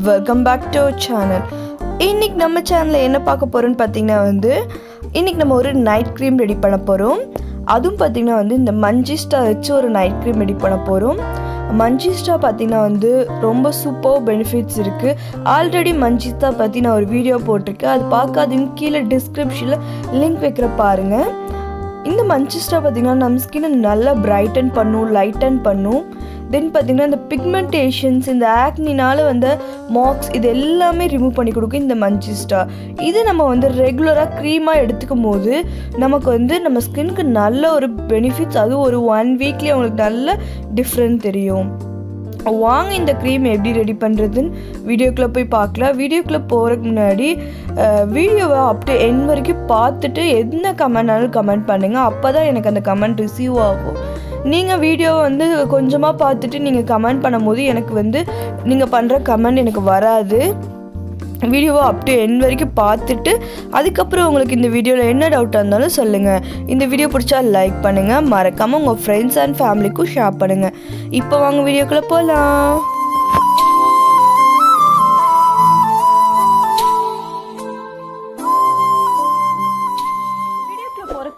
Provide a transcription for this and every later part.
Welcome back to our channel. இன்றைக்கி நம்ம சேனலில் என்ன பார்க்க போகிறோன்னு பார்த்தீங்கன்னா இன்றைக்கி நம்ம ஒரு நைட் க்ரீம் ரெடி பண்ண போகிறோம். அதுவும் பார்த்திங்கன்னா இந்த மஞ்சிஸ்டா வச்சு ஒரு நைட் க்ரீம் ரெடி பண்ண போகிறோம். மஞ்சிஸ்டா பார்த்திங்கன்னா ரொம்ப சூப்பர் பெனிஃபிட்ஸ் இருக்குது. ஆல்ரெடி மஞ்சிஸ்டா பற்றி நான் ஒரு வீடியோ போட்டிருக்கேன். அது பார்க்காதீங்க, கீழே டிஸ்கிரிப்ஷனில் லிங்க் வைக்கிற பாருங்கள். இந்த மஞ்சிஸ்டா பார்த்திங்கன்னா நம்ம ஸ்கின்னை நல்லா பிரைட்டன் பண்ணும், லைட்டன் பண்ணும். தென் பார்த்திங்கன்னா இந்த பிக்மெண்டேஷன்ஸ், இந்த ஆக்னினால் மார்க்ஸ் இது எல்லாமே ரிமூவ் பண்ணி கொடுக்கும் இந்த மஞ்சிஸ்டா. இது நம்ம ரெகுலராக க்ரீமாக எடுத்துக்கும் போது நமக்கு நம்ம ஸ்கின்னுக்கு நல்ல ஒரு பெனிஃபிட்ஸ், அதுவும் ஒரு 1 வீக்லேயே அவங்களுக்கு நல்ல டிஃப்ரெண்ட் தெரியும். வாங்க இந்த க்ரீம் எப்படி ரெடி பண்ணுறதுன்னு வீடியோக்குள்ளே போய் பார்க்கலாம். வீடியோக்குள்ளே போகிறதுக்கு முன்னாடி வீடியோவை அப்படியே எண்ட் வரைக்கும் பார்த்துட்டு என்ன கமெண்ட்னாலும் கமெண்ட் பண்ணுங்கள். அப்போ தான் எனக்கு அந்த கமெண்ட் ரிசீவ் ஆகும். நீங்கள் வீடியோவை கொஞ்சமாக பார்த்துட்டு நீங்கள் கமெண்ட் பண்ணும்போது எனக்கு நீங்கள் பண்ணுற கமெண்ட் எனக்கு வராது. வீடியோவை அப்படியே எண்ட் வரைக்கும் பார்த்துட்டு அதுக்கப்புறம் உங்களுக்கு இந்த வீடியோவில் என்ன டவுட்டாக இருந்தாலும் சொல்லுங்கள். இந்த வீடியோ பிடிச்சா லைக் பண்ணுங்கள், மறக்காமல் உங்கள் ஃப்ரெண்ட்ஸ் அண்ட் ஃபேமிலிக்கும் ஷேர் பண்ணுங்கள். இப்போ வாங்க வீடியோக்குள்ளே போகலாம்.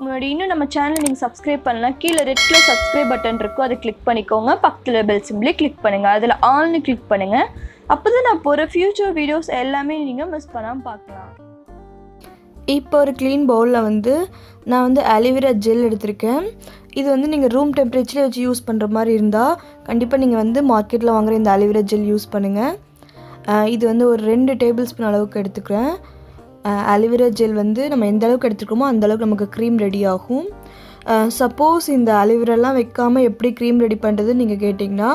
முன்னாடி இன்னும் நம்ம சேனலை நீங்கள் சப்ஸ்கிரைப் பண்ணலாம். கீழே ரெட் கலர் சப்ஸ்கிரைப் பட்டன் இருக்கும், அதை கிளிக் பண்ணிக்கோங்க. பக்கத்தில் பெல் சிம்பிளே கிளிக் பண்ணுங்கள், அதில் ஆல்னு கிளிக் பண்ணுங்கள். அப்போ தான் நான் போகிற ஃப்யூச்சர் வீடியோஸ் எல்லாமே நீங்கள் மிஸ் பண்ணாமல் பார்க்கலாம். இப்போ ஒரு க்ளீன் பவுலில் நான் ஆலிவேரா ஜெல் எடுத்திருக்கேன். இது நீங்கள் ரூம் டெம்பரேச்சரில் வச்சு யூஸ் பண்ணுற மாதிரி இருந்தால் கண்டிப்பாக நீங்கள் மார்க்கெட்டில் வாங்குகிற இந்த ஆலிவேரா ஜெல் யூஸ் பண்ணுங்கள். இது ஒரு 2 டேபிள் ஸ்பூன் அளவுக்கு எடுத்துக்கிறேன். ஆலிவேரா ஜெல் நம்ம எந்த அளவுக்கு எடுத்துக்கிறோமோ அந்தளவுக்கு நமக்கு க்ரீம் ரெடி ஆகும். சப்போஸ் இந்த ஆலிவேராலாம் வைக்காமல் எப்படி க்ரீம் ரெடி பண்ணுறதுன்னு நீங்கள் கேட்டிங்கன்னா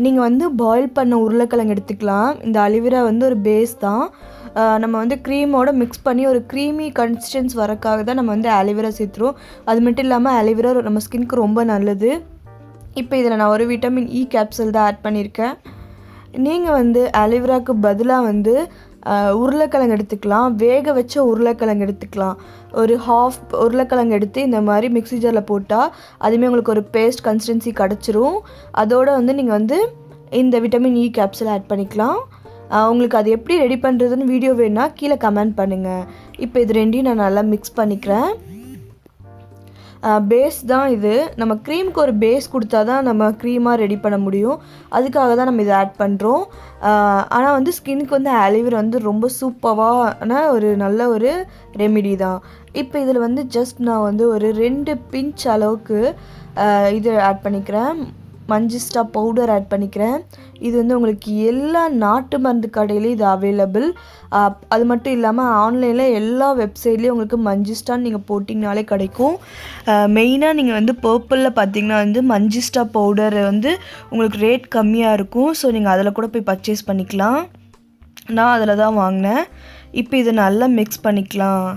நீங்கள் பாயில் பண்ண உருளைக்கிழங்கு எடுத்துக்கலாம். இந்த ஆலிவேரா ஒரு பேஸ் தான். நம்ம க்ரீமோட மிக்ஸ் பண்ணி ஒரு க்ரீமி கன்சிஸ்டன்ஸ் வரக்காக தான் நம்ம ஆலிவேரா சேர்த்துறோம். அது மட்டும் இல்லாமல் ஆலிவேரா நம்ம ஸ்கின்க்கு ரொம்ப நல்லது. இப்போ இதில் நான் ஒரு விட்டமின் இ கேப்சூல் தான் ஆட் பண்ணியிருக்கேன். நீங்கள் ஆலிவேராவுக்கு பதிலாக உருளைக்கிழங்கு எடுத்துக்கலாம். வேக வச்ச உருளைக்கிழங்கு எடுத்துக்கலாம். ஒரு ஹாஃப் உருளைக்கிழங்கு எடுத்து இந்த மாதிரி மிக்ஸி ஜாரில் போட்டால் அதுவுமே உங்களுக்கு ஒரு பேஸ்ட் கன்சிஸ்டன்சி கிடச்சிரும். அதோடு நீங்கள் இந்த விட்டமின் இ கேப்சூல் ஆட் பண்ணிக்கலாம். உங்களுக்கு அது எப்படி ரெடி பண்ணுறதுன்னு வீடியோ வேணுன்னா கீழே கமெண்ட் பண்ணுங்கள். இப்போ இது ரெண்டையும் நான் நல்லா மிக்ஸ் பண்ணிக்கிறேன். பேஸ் தான் இது. நம்ம க்ரீமுக்கு ஒரு பேஸ் கொடுத்தா தான் நம்ம க்ரீமாக ரெடி பண்ண முடியும். அதுக்காக தான் நம்ம இதை ஆட் பண்ணுறோம். ஆனால் ஸ்கின்னுக்கு ஆலிவேரா ரொம்ப சூப்பரான ஒரு நல்ல ஒரு ரெமிடி தான். இப்போ இதில் ஜஸ்ட் நான் ஒரு 2 பிஞ்ச் அளவுக்கு இது ஆட் பண்ணிக்கிறேன். மஞ்சிஸ்டா பவுடர் ஆட் பண்ணிக்கிறேன். இது உங்களுக்கு எல்லா நாட்டு மருந்து கடையிலையும் இது அவைலபிள். அது மட்டும் இல்லாமல் ஆன்லைனில் எல்லா வெப்சைட்லேயும் உங்களுக்கு மஞ்சிஸ்டான்னு நீங்கள் போட்டிங்கனாலே கிடைக்கும். மெயினாக நீங்கள் பர்பிளில் பார்த்தீங்கன்னா மஞ்சிஸ்டா பவுடர் உங்களுக்கு ரேட் கம்மியாக இருக்கும். ஸோ நீங்கள் அதில் கூட போய் பர்ச்சேஸ் பண்ணிக்கலாம். நான் அதில் தான் வாங்கினேன். இப்போ இதை நல்லா மிக்ஸ் பண்ணிக்கலாம்.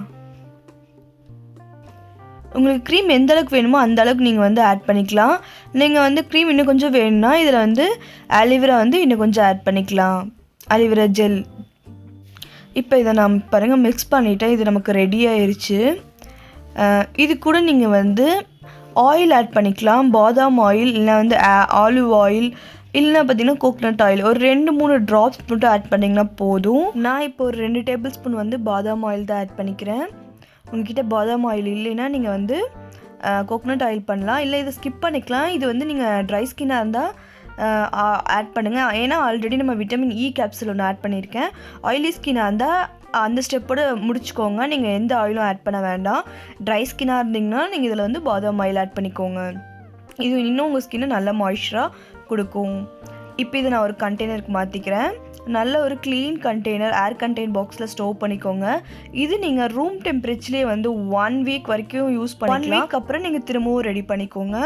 உங்களுக்கு க்ரீம் எந்த அளவுக்கு வேணுமோ அந்த அளவுக்கு நீங்கள் ஆட் பண்ணிக்கலாம். நீங்கள் க்ரீம் இன்னும் கொஞ்சம் வேணும்னா இதில் ஆலிவேரா இன்னும் கொஞ்சம் ஆட் பண்ணிக்கலாம், ஆலிவேரா ஜெல். இப்போ இதை நான் பாருங்கள் மிக்ஸ் பண்ணிவிட்டேன். இது நமக்கு ரெடி ஆயிடுச்சு. இது கூட நீங்கள் ஆயில் ஆட் பண்ணிக்கலாம். பாதாம் ஆயில் இல்லைனா ஆலிவ் ஆயில் இல்லைனா பார்த்தீங்கன்னா கோகனட் ஆயில் ஒரு 2-3 ட்ராப்ஸ் மட்டும் ஆட் பண்ணிங்கன்னா போதும். நான் இப்போ ஒரு 2 டேபிள் ஸ்பூன் பாதாம் ஆயில் தான் ஆட் பண்ணிக்கிறேன். உங்ககிட்ட பாதாம் ஆயில் இல்லைன்னா நீங்கள் கோகனட் ஆயில் பண்ணலாம், இல்லை இதை ஸ்கிப் பண்ணிக்கலாம். இது நீங்கள் ட்ரை ஸ்கின்னாக இருந்தால் ஆட் பண்ணுங்கள். ஏன்னா ஆல்ரெடி நம்ம விட்டமின் இ கேப்சூல் ஒன்று ஆட் பண்ணியிருக்கேன். ஆயிலி ஸ்கின்னாக இருந்தால் அந்த ஸ்டெப்போடு முடிச்சுக்கோங்க. நீங்கள் எந்த ஆயிலும் ஆட் பண்ண வேண்டாம். ட்ரை ஸ்கின்னாக இருந்தீங்கன்னா நீங்கள் இதில் பாதாம் ஆயில் ஆட் பண்ணிக்கோங்க. இது இன்னும் உங்கள் ஸ்கின்னை நல்ல மாய்ஸ்சராக கொடுக்கும். இப்போ இதை நான் ஒரு கண்டெய்னருக்கு மாற்றிக்கிறேன். நல்ல ஒரு க்ளீன் கண்டெய்னர், ஏர் கண்டெய்ன் பாக்ஸில் ஸ்டோர் பண்ணிக்கோங்க. இது நீங்கள் ரூம் டெம்பரேச்சர்லேயே 1 வீக் வரைக்கும் யூஸ் பண்ணிக்கலாம். 1 வீக் அப்புறம் நீங்கள் திரும்பவும் ரெடி பண்ணிக்கோங்க.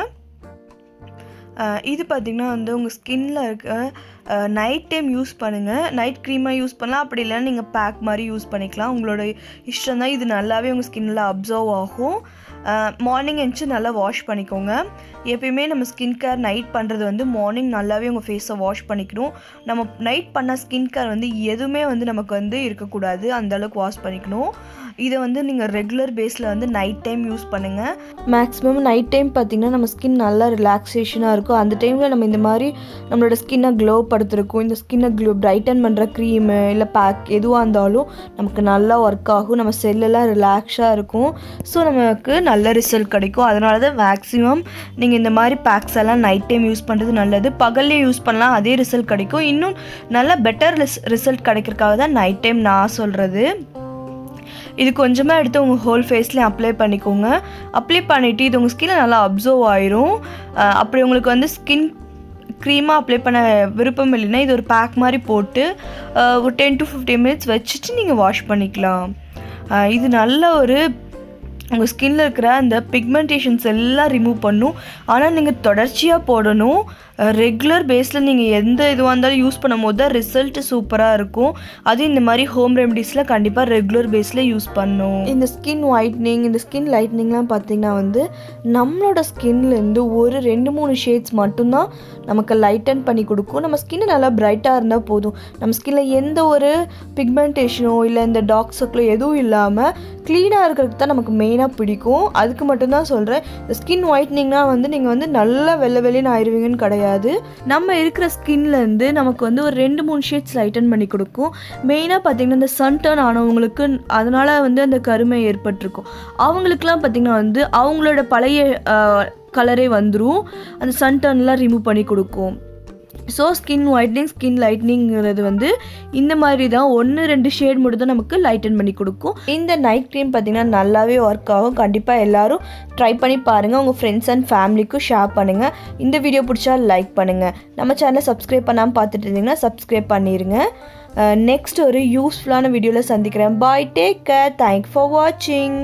இது பார்த்திங்கன்னா உங்கள் ஸ்கின்னில் இருக்க நைட் டைம் யூஸ் பண்ணுங்கள். நைட் க்ரீமாக யூஸ் பண்ணலாம், அப்படி இல்லைன்னா நீங்கள் பேக் மாதிரி யூஸ் பண்ணிக்கலாம். உங்களோட இஷ்டம் தான். இது நல்லாவே உங்கள் ஸ்கின்னில் அப்சர்வ் ஆகும். மார்னிங் எழுந்துச்சு நல்லா வாஷ் பண்ணிக்கோங்க. எப்பயுமே நம்ம ஸ்கின் கேர் நைட் பண்ணுறது வந்து மார்னிங் நல்லாவே உங்கள் ஃபேஸை வாஷ் பண்ணிக்கணும். நம்ம நைட் பண்ண ஸ்கின் கேர் வந்து எதுவுமே வந்து நமக்கு வந்து இருக்கக்கூடாது, அந்தளவுக்கு வாஷ் பண்ணிக்கணும். இதை வந்து நீங்கள் ரெகுலர் பேஸில் வந்து நைட் டைம் யூஸ் பண்ணுங்கள். மேக்ஸிமம் நைட் டைம் பார்த்திங்கன்னா நம்ம ஸ்கின் நல்லா ரிலாக்ஸேஷனாக இருக்கும். அந்த டைமில் நம்ம இந்த மாதிரி நம்மளோட ஸ்கின்னை க்ளோ படுத்திருக்கும். இந்த ஸ்கின்னை பிரைட்டன் பண்ணுற க்ரீமு இல்லை பேக் எதுவாக இருந்தாலும் நமக்கு நல்லா ஒர்க் ஆகும். நம்ம செல்லெல்லாம் ரிலாக்ஸாக இருக்கும். ஸோ நமக்கு நல்ல ரிசல்ட் கிடைக்கும். அதனால தான் மேக்ஸிமம் நீங்கள் இந்த மாதிரி பேக்ஸ் எல்லாம் நைட் டைம் யூஸ் பண்ணுறது நல்லது. பகல்லே யூஸ் பண்ணலாம், அதே ரிசல்ட் கிடைக்கும். இன்னும் நல்லா பெட்டர் ரிசல்ட் கிடைக்கிறதுக்காக தான் நைட் டைம் நான் சொல்கிறது. இது கொஞ்சமாக எடுத்து உங்கள் ஹோல் ஃபேஸ்லேயும் அப்ளை பண்ணிக்கோங்க. அப்ளை பண்ணிவிட்டு இது உங்கள் ஸ்கின்னில் நல்லா அப்சர்வ் ஆயிரும். அப்படி உங்களுக்கு வந்து ஸ்கின் க்ரீமாக அப்ளை பண்ண விருப்பம் இல்லைன்னா இது ஒரு பேக் மாதிரி போட்டு ஒரு 10 to 15 minutes வச்சுட்டு நீங்கள் வாஷ் பண்ணிக்கலாம். இது நல்ல ஒரு உங்கள் ஸ்கின்னில் இருக்கிற அந்த பிக்மெண்டேஷன்ஸ் எல்லாம் ரிமூவ் பண்ணும். ஆனால் நீங்கள் தொடர்ச்சியாக போடணும். ரெகுலர் பேஸில் நீங்கள் எந்த இதுவாக இருந்தாலும் யூஸ் பண்ணும் போது தான் ரிசல்ட்டு சூப்பராக இருக்கும். அதுவும் இந்த மாதிரி ஹோம் ரெமடிஸில் கண்டிப்பாக ரெகுலர் பேஸில் யூஸ் பண்ணணும். இந்த ஸ்கின் ஒயிட்னிங், இந்த ஸ்கின் லைட்னிங்லாம் பார்த்திங்கன்னா வந்து நம்மளோட ஸ்கின்லேருந்து ஒரு 2-3 ஷேட்ஸ் மட்டும்தான் நமக்கு லைட்டன் பண்ணி கொடுக்கும். நம்ம ஸ்கின்னு நல்லா பிரைட்டாக இருந்தால் போதும். நம்ம ஸ்கின்னில் எந்த ஒரு பிக்மெண்டேஷனோ இல்லை இந்த டார்க் சர்க்கிளோ எதுவும் இல்லாமல் க்ளீனாக இருக்கிறதுக்கு தான் நமக்கு மெயினாக பிடிக்கும். அதுக்கு மட்டும்தான் சொல்கிறேன். இந்த ஸ்கின் ஒயிட்னிங்னால் வந்து நீங்கள் வந்து நல்லா வெள்ளைன்னு ஆயிடுவீங்கன்னு கிடையாது. நம்ம இருக்கிற ஸ்கின்லேருந்து நமக்கு வந்து ஒரு 2-3 ஷேட்ஸ் லைட்டன் பண்ணி கொடுக்கும். மெயினாக பார்த்திங்கன்னா இந்த சன் டர்ன் ஆனவங்களுக்கு அதனால் வந்து அந்த கருமை ஏற்பட்டிருக்கும். அவங்களுக்குலாம் பார்த்திங்கன்னா வந்து அவங்களோட பழைய கலரே வந்துடும். அந்த சன் டர்ன்லாம் ரிமூவ் பண்ணி கொடுக்கும். ஸோ ஸ்கின் ஒயிட்னிங், ஸ்கின் லைட்னிங்கிறது வந்து இந்த மாதிரி தான் 1-2 ஷேட் மட்டும் தான் நமக்கு லைட்டன் பண்ணி கொடுக்கும். இந்த நைட் க்ரீம் பார்த்திங்கன்னா நல்லாவே ஒர்க் ஆகும். கண்டிப்பாக எல்லோரும் ட்ரை பண்ணி பாருங்கள். உங்கள் ஃப்ரெண்ட்ஸ் அண்ட் ஃபேமிலிக்கும் ஷேர் பண்ணுங்கள். இந்த வீடியோ பிடிச்சா லைக் பண்ணுங்கள். நம்ம சேனலை சப்ஸ்கிரைப் பண்ணாமல் பார்த்துட்டு இருந்தீங்கன்னா சப்ஸ்கிரைப் பண்ணிடுங்க. நெக்ஸ்ட் ஒரு யூஸ்ஃபுல்லான வீடியோவில் சந்திக்கிறேன். பாய், டேக் கேர், தேங்க்ஸ் ஃபார் வாட்சிங்.